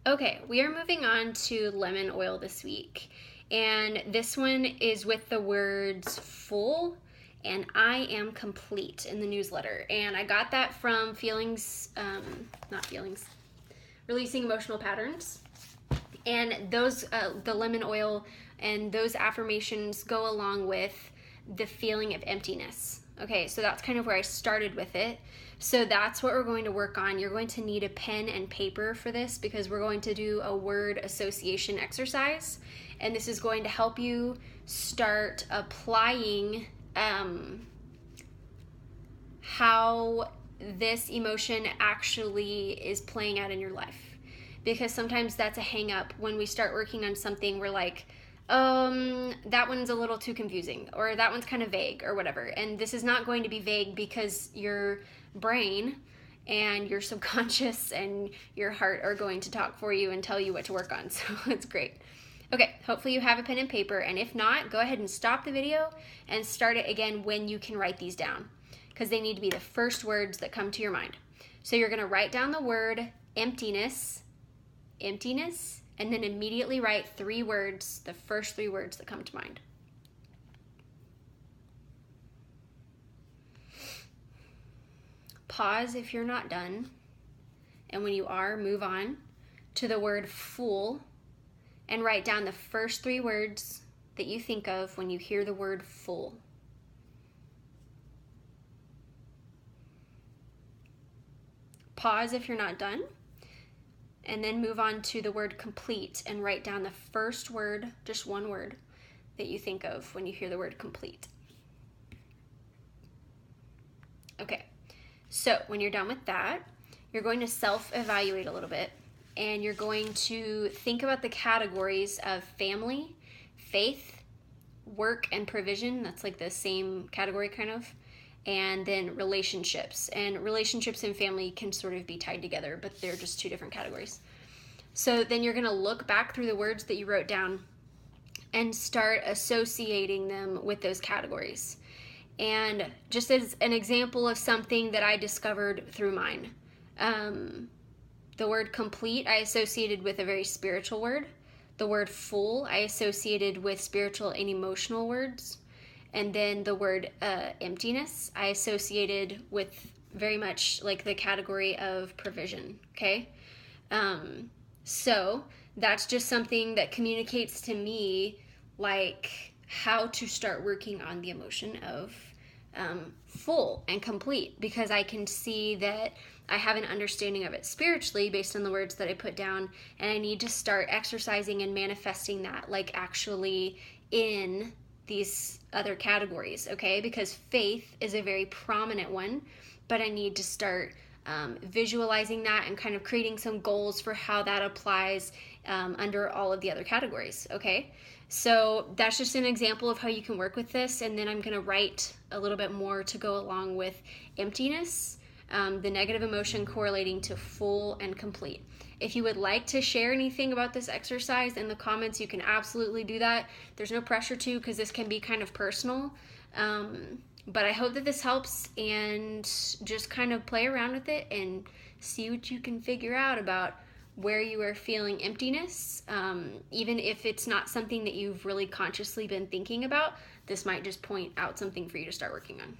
Okay, we are moving on to lemon oil this week. And this one is with the words full and I am complete in the newsletter. And I got that from Releasing Emotional Patterns. And those, the lemon oil and those affirmations go along with the feeling of emptiness. Okay, so that's kind of where I started with it. So that's what we're going to work on. You're going to need a pen and paper for this because we're going to do a word association exercise. And this is going to help you start applying how this emotion actually is playing out in your life. Because sometimes that's a hang up. When we start working on something, we're like, that one's a little too confusing, or that one's kind of vague, or whatever. And this is not going to be vague because your brain and your subconscious and your heart are going to talk for you and tell you what to work on. So it's great. Okay, hopefully you have a pen and paper, and if not, go ahead and stop the video and start it again when you can write these down, because they need to be the first words that come to your mind. So you're going to write down the word emptiness, and then immediately write 3 words, the first 3 words that come to mind. Pause if you're not done, and when you are, move on to the word full and write down the first 3 words that you think of when you hear the word full. Pause if you're not done, and then move on to the word complete and write down the first word, just one word, that you think of when you hear the word complete. Okay, so when you're done with that, you're going to self-evaluate a little bit, and you're going to think about the categories of family, faith, work, and provision. That's like the same category kind of. And then relationships. And relationships and family can sort of be tied together, but they're just 2 different categories. So then you're going to look back through the words that you wrote down and start associating them with those categories. And just as an example of something that I discovered through mine, the word complete I associated with a very spiritual word. The word full I associated with spiritual and emotional words. And then the word emptiness I associated with very much like the category of provision, okay? So that's just something that communicates to me like how to start working on the emotion of full and complete, because I can see that I have an understanding of it spiritually based on the words that I put down, and I need to start exercising and manifesting that like actually in these other categories, okay? Because faith is a very prominent one, but I need to start visualizing that and kind of creating some goals for how that applies under all of the other categories, okay? So that's just an example of how you can work with this, and then I'm going to write a little bit more to go along with emptiness, the negative emotion correlating to full and complete. If you would like to share anything about this exercise in the comments, you can absolutely do that. There's no pressure to, because this can be kind of personal. But I hope that this helps, and just kind of play around with it and see what you can figure out about where you are feeling emptiness. Even if it's not something that you've really consciously been thinking about, this might just point out something for you to start working on.